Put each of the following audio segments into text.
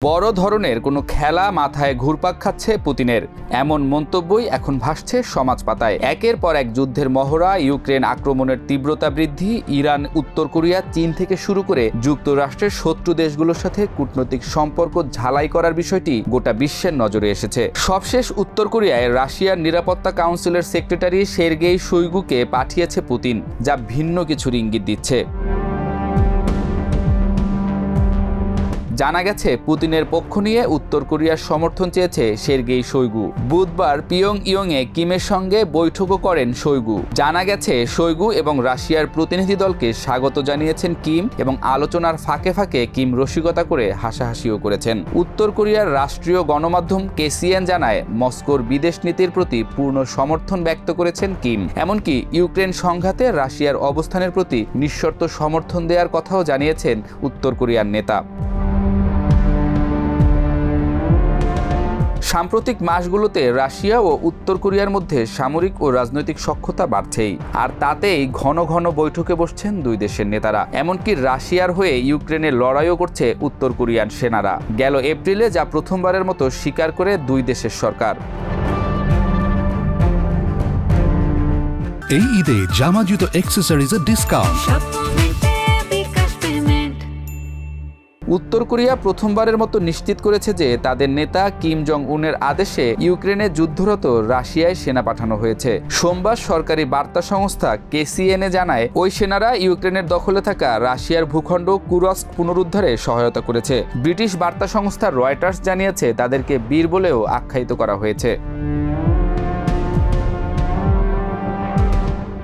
বড় ধরনের কোনো খেলা মাথায় ঘুরপাক খাচ্ছে পুতিনের, এমন মন্তব্যই এখন ভাসছে সমাজ পাতায়। একের পর এক যুদ্ধের মহড়া, ইউক্রেন আক্রমণের তীব্রতা বৃদ্ধি, ইরান, উত্তর কোরিয়া, চীন থেকে শুরু করে যুক্তরাষ্ট্রের শত্রু দেশগুলোর সাথে কূটনৈতিক সম্পর্ক ঝালাই করার বিষয়টি গোটা বিশ্বের নজরে এসেছে। সবশেষ উত্তর কোরিয়ায় রাশিয়ার নিরাপত্তা কাউন্সিলের সেক্রেটারি সের্গেই শোইগুকে পাঠিয়েছে পুতিন, যা ভিন্ন কিছুর ইঙ্গিত দিচ্ছে। জানা গেছে, পুতিনের পক্ষ নিয়ে উত্তর কোরিয়ার সমর্থন চেয়েছে সের্গেই শোইগু। বুধবার পিয়ংইয়ংয়ে কিমের সঙ্গে বৈঠকও করেন শোইগু। জানা গেছে, শোইগু এবং রাশিয়ার প্রতিনিধি দলকে স্বাগত জানিয়েছেন কিম এবং আলোচনার ফাঁকে ফাঁকে কিম রসিকতা করে হাসাহাসিও করেছেন। উত্তর কোরিয়ার রাষ্ট্রীয় গণমাধ্যম KCN জানায়, মস্কোর বিদেশ নীতির প্রতি পূর্ণ সমর্থন ব্যক্ত করেছেন কিম। এমনকি ইউক্রেন সংঘাতে রাশিয়ার অবস্থানের প্রতি নিঃশর্ত সমর্থন দেওয়ার কথাও জানিয়েছেন উত্তর কোরিয়ার নেতা। সাম্প্রতিক মাসগুলোতে রাশিয়া ও উত্তর কোরিয়ার মধ্যে সামরিক ও রাজনৈতিক সখ্যতা বাড়ছেই, আর তাতেই ঘন ঘন বৈঠকে বসছেন দুই দেশের নেতারা। এমনকি রাশিয়ার হয়ে ইউক্রেনের লড়াইও করছে উত্তর কোরিয়ান সেনারা। গেল এপ্রিলে যা প্রথমবারের মতো স্বীকার করে দুই দেশের সরকার। এই ঈদে জামা জুতো অ্যাক্সেসরিজের ডিসকাউন্ট। উত্তর কোরিয়া প্রথমবারের মতো নিশ্চিত করেছে যে তাদের নেতা কিম জং উনের আদেশে ইউক্রেনে যুদ্ধরত রাশিয়ায় সেনা পাঠানো হয়েছে। সোমবার সরকারি বার্তা সংস্থা KCN জানায়, ওই সেনারা ইউক্রেনের দখলে থাকা রাশিয়ার ভূখণ্ড কুরস্ক পুনরুদ্ধারে সহায়তা করেছে। ব্রিটিশ বার্তা সংস্থা রয়টার্স জানিয়েছে, তাদেরকে বীর বলেও আখ্যায়িত করা হয়েছে।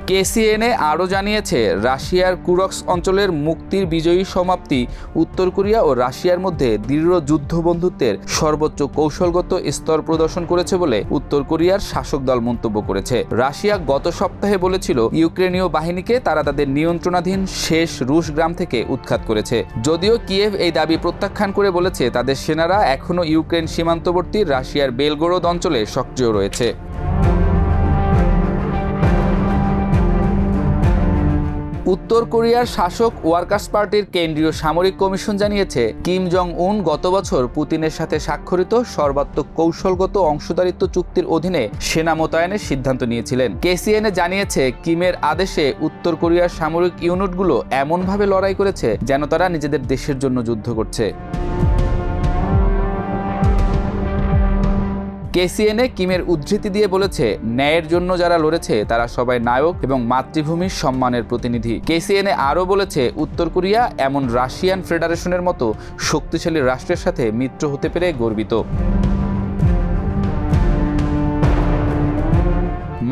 KCN আরও জানিয়েছে, রাশিয়ার কুরস্ক অঞ্চলের মুক্তির বিজয়ী সমাপ্তি উত্তর কোরিয়া ও রাশিয়ার মধ্যে দৃঢ় যুদ্ধ বন্ধুত্বের সর্বোচ্চ কৌশলগত স্তর প্রদর্শন করেছে বলে উত্তর কোরিয়ার শাসক দল মন্তব্য করেছে। রাশিয়া গত সপ্তাহে বলেছিল, ইউক্রেনীয় বাহিনীকে তারা তাদের নিয়ন্ত্রণাধীন শেষ রুশ গ্রাম থেকে উৎখাত করেছে। যদিও কিয়েভ এই দাবি প্রত্যাখ্যান করে বলেছে, তাদের সেনারা এখনও ইউক্রেন সীমান্তবর্তী রাশিয়ার বেলগোরোদ অঞ্চলে সক্রিয় রয়েছে। উত্তর কোরিয়ার শাসক ওয়ার্কার্স পার্টির কেন্দ্রীয় সামরিক কমিশন জানিয়েছে, কিম জং উন গত বছর পুতিনের সাথে স্বাক্ষরিত সর্বাত্মক কৌশলগত অংশীদারিত্ব চুক্তির অধীনে সেনা মোতায়েনের সিদ্ধান্ত নিয়েছিলেন। KCN জানিয়েছে, কিমের আদেশে উত্তর কোরিয়ার সামরিক ইউনিটগুলো এমনভাবে লড়াই করেছে যেন তারা নিজেদের দেশের জন্য যুদ্ধ করছে। KCN কিমের উদ্ধৃতি দিয়ে বলেছে, ন্যায়ের জন্য যারা লড়েছে তারা সবাই নায়ক এবং মাতৃভূমির সম্মানের প্রতিনিধি। KCN আরও বলেছে, উত্তর কোরিয়া এমন রাশিয়ান ফেডারেশনের মতো শক্তিশালী রাষ্ট্রের সাথে মিত্র হতে পেরে গর্বিত।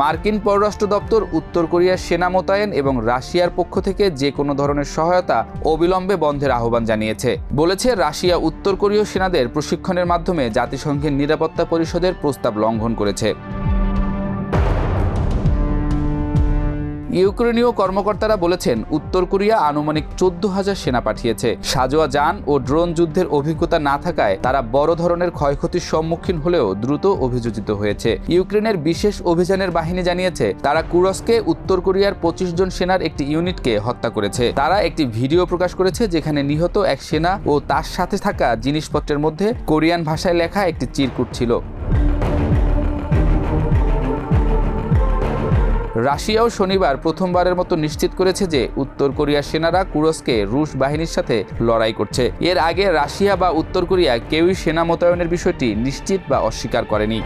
মার্কিন পররাষ্ট্র দপ্তর উত্তর কোরিয়ার সেনা মোতায়েন এবং রাশিয়ার পক্ষ থেকে যে কোনো ধরনের সহায়তা অবিলম্বে বন্ধের আহ্বান জানিয়েছে। বলেছে, রাশিয়া উত্তর কোরীয় সেনাদের প্রশিক্ষণের মাধ্যমে জাতিসংঘের নিরাপত্তা পরিষদের প্রস্তাব লঙ্ঘন করেছে। ইউক্রেনীয় কর্মকর্তারা বলেছেন, উত্তর কোরিয়া আনুমানিক 14,000 সেনা পাঠিয়েছে। সাজোয়া যান ও ড্রোন যুদ্ধের অভিজ্ঞতা না থাকায় তারা বড় ধরনের ক্ষয়ক্ষতির সম্মুখীন হলেও দ্রুত অভিযোজিত হয়েছে। ইউক্রেনের বিশেষ অভিযানের বাহিনী জানিয়েছে, তারা কুরস্কে উত্তর কোরিয়ার 25 জন সেনার একটি ইউনিটকে হত্যা করেছে। তারা একটি ভিডিও প্রকাশ করেছে যেখানে নিহত এক সেনা ও তার সাথে থাকা জিনিসপত্রের মধ্যে কোরিয়ান ভাষায় লেখা একটি চিরকুট ছিল। রাশিয়াও শনিবার প্রথমবারের মতো নিশ্চিত করেছে যে উত্তর কোরিয়ার সেনারা কুরস্কে রুশ বাহিনীর সাথে লড়াই করছে। এর আগে রাশিয়া বা উত্তর কোরিয়া কেউই সেনা মোতায়েনের বিষয়টি নিশ্চিত বা অস্বীকার করেনি।